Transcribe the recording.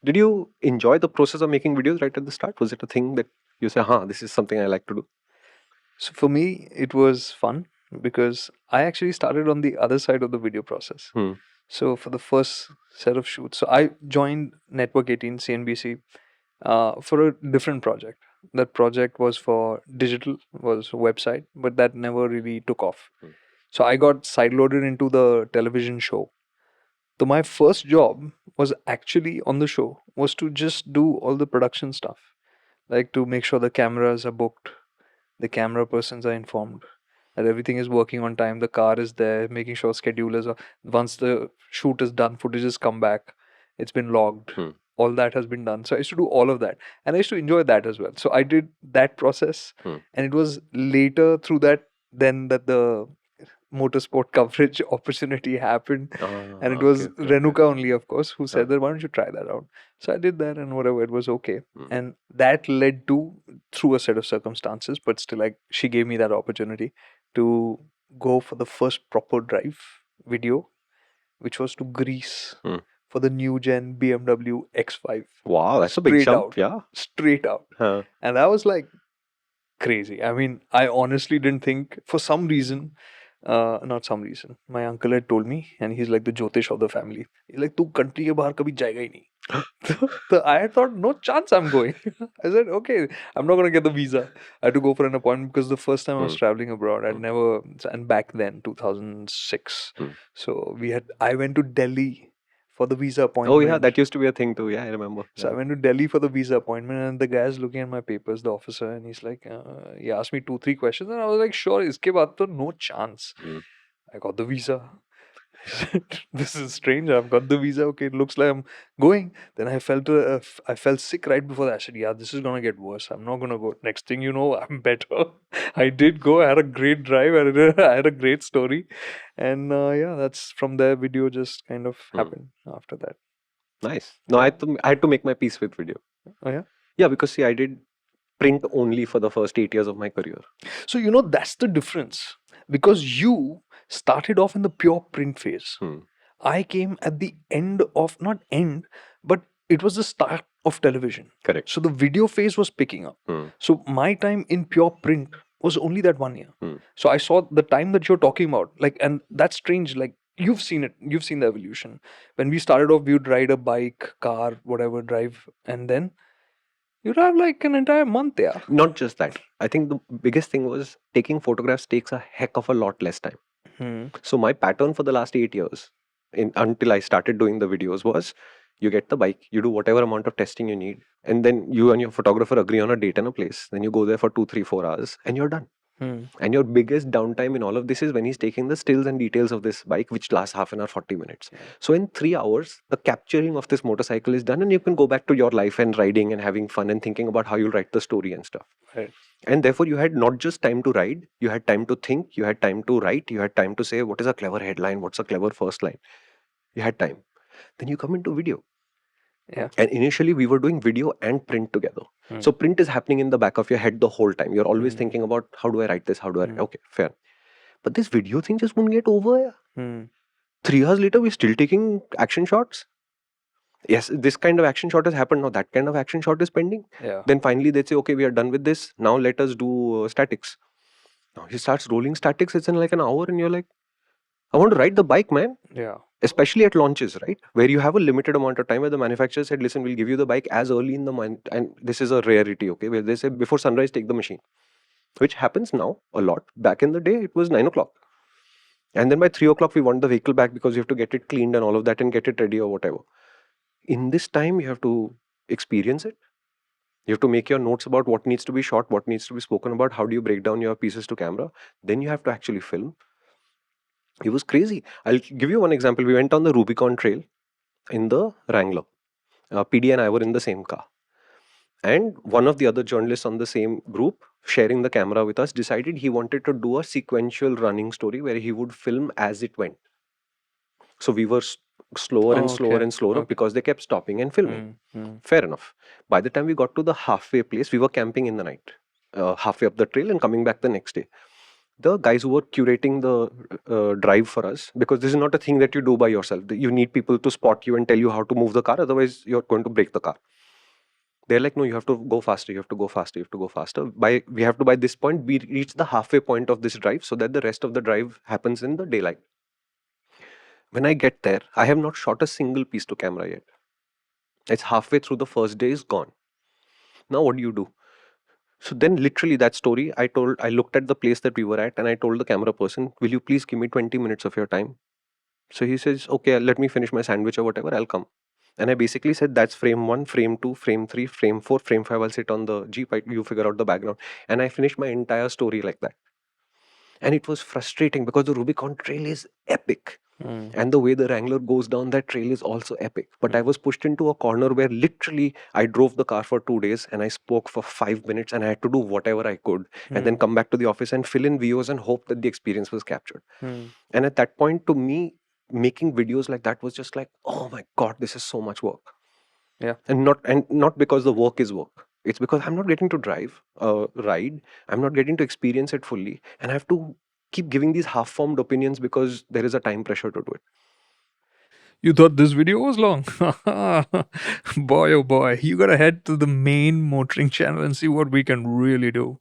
Did you enjoy the process of making videos right at the start? Was it a thing that you say, this is something I like to do? So for me, it was fun because I actually started on the other side of the video process. Hmm. So for the first set of shoots, so I joined Network 18 CNBC for a different project. That project was for digital, was a website, but that never really took off. Hmm. So I got sideloaded into the television show. So my first job was actually on the show, was to just do all the production stuff, like to make sure the cameras are booked, the camera persons are informed that everything is working on time, the car is there, making sure schedulers are, once the shoot is done, footage has come back, it's been logged, Hmm. all that has been done. So I used to do all of that, and I used to enjoy that as well. So I did that process, Hmm. and it was later through that then that the motorsport coverage opportunity happened, and it was Okay. Renuka only, of course, who said that why don't you try that out. So I did that, and whatever, it was okay. Hmm. And that led to, through a set of circumstances, but still, like, she gave me that opportunity to go for the first proper drive video, which was to Greece Hmm. for the new gen BMW X5. Wow, that's a big Straight jump. out, Yeah. straight out. Huh. And that was like crazy. I mean, I honestly didn't think, for some reason, not some reason, my uncle had told me, and he's like the Jyotish of the family. He's like, "Tu country ke bahar kabhi jayega hi nahi." So I thought, no chance I'm going. I said, okay, I'm not going to get the visa. I had to go for an appointment because the first time I was Hmm. traveling abroad, I'd Hmm. never, and back then, 2006. Hmm. So I went to Delhi for the visa Oh, appointment. yeah, that used to be a thing too. Yeah, I remember. So I Yeah. went to Delhi for the visa appointment, and the guy's looking at my papers, the officer, and he's like, he asked me 2, 3 questions, and I was like, sure, iske baad to no chance. Hmm. I got the visa. This is strange. I've got the visa. Okay, it looks like I'm going. Then I felt sick right before that. I said, yeah, this is gonna get worse. I'm not gonna go. Next thing you know, I'm better. I did go. I had a great drive. I had a great story, and yeah, that's from there. Video just kind of Hmm. happened after that. Nice. No, Yeah. I had to make my peace with video. Oh yeah. Yeah, because see, I did print only for the first 8 years of my career. So, that's the difference, because you started off in the pure print phase. Hmm. I came at the end of, not end, but it was the start of television. Correct. So the video phase was picking up. Hmm. So my time in pure print was only that 1 year. Hmm. So I saw the time that you're talking about, like, and that's strange. Like, you've seen it, you've seen the evolution. When we started off, we would ride a bike, car, whatever, drive, and then you'd have like an entire month there. Not just that. I think the biggest thing was taking photographs takes a heck of a lot less time. Hmm. So my pattern for the last 8 years, until I started doing the videos, was you get the bike, you do whatever amount of testing you need, and then you and your photographer agree on a date and a place. Then you go there for 2, 3, 4 hours, and you're done. Hmm. And your biggest downtime in all of this is when he's taking the stills and details of this bike, which lasts half an hour, 40 minutes. So in 3 hours, the capturing of this motorcycle is done, and you can go back to your life and riding and having fun and thinking about how you'll write the story and stuff. Right. And therefore, you had not just time to ride, you had time to think, you had time to write, you had time to say, what is a clever headline, what's a clever first line. You had time. Then you come into video. Yeah. And initially, we were doing video and print together. Hmm. So print is happening in the back of your head the whole time. You're always Hmm. thinking about, how do I write this? How do I write? Hmm. Okay, fair. But this video thing just won't get over. Yeah. Hmm. 3 hours later, we're still taking action shots. Yes, this kind of action shot has happened. Now that kind of action shot is pending. Yeah. Then finally they say, okay, we are done with this. Now let us do statics. Now he starts rolling statics. It's in like an hour, and you're like, I want to ride the bike, man. Yeah. Especially at launches, right? Where you have a limited amount of time, where the manufacturer said, listen, we'll give you the bike as early in the month. And this is a rarity, okay? Where they say, before sunrise, take the machine. Which happens now a lot. Back in the day, it was 9 o'clock. And then by 3 o'clock, we want the vehicle back because you have to get it cleaned and all of that and get it ready or whatever. In this time, you have to experience it. You have to make your notes about what needs to be shot, what needs to be spoken about, how do you break down your pieces to camera. Then you have to actually film. It was crazy. I'll give you one example. We went on the Rubicon Trail in the Wrangler. PD and I were in the same car. And one of the other journalists on the same group, sharing the camera with us, decided he wanted to do a sequential running story where he would film as it went. So we were slower and slower and slower up because they kept stopping and filming. Fair enough. By the time we got to the halfway place, we were camping in the night, halfway up the trail and coming back the next day. the guys who were curating the drive for us, because this is not a thing that you do by yourself. You need people to spot you and tell you how to move the car, otherwise you're going to break the car. They're like, no, you have to go faster, you have to go faster, you have to go faster. We have to, by this point, we reach the halfway point of this drive so that the rest of the drive happens in the daylight. When I get there, I have not shot a single piece to camera yet. It's halfway through the first day is gone. Now what do you do? So then literally that story, I looked at the place that we were at and I told the camera person, will you please give me 20 minutes of your time? So he says, okay, let me finish my sandwich or whatever, I'll come. And I basically said, that's frame 1, frame 2, frame 3, frame 4, frame 5, I'll sit on the Jeep, you figure out the background. And I finished my entire story like that. And it was frustrating because the Rubicon trail is epic. And the way the Wrangler goes down that trail is also epic. But I was pushed into a corner where literally I drove the car for 2 days and I spoke for 5 minutes and I had to do whatever I could and then come back to the office and fill in VOs and hope that the experience was captured. And at that point, to me, making videos like that was just like, oh my God, this is so much work. Yeah. And not because the work is work. It's because I'm not getting to drive, ride. I'm not getting to experience it fully. And I have to keep giving these half-formed opinions because there is a time pressure to do it. You thought this video was long? Boy, oh boy. You gotta head to the main MotorInc channel and see what we can really do.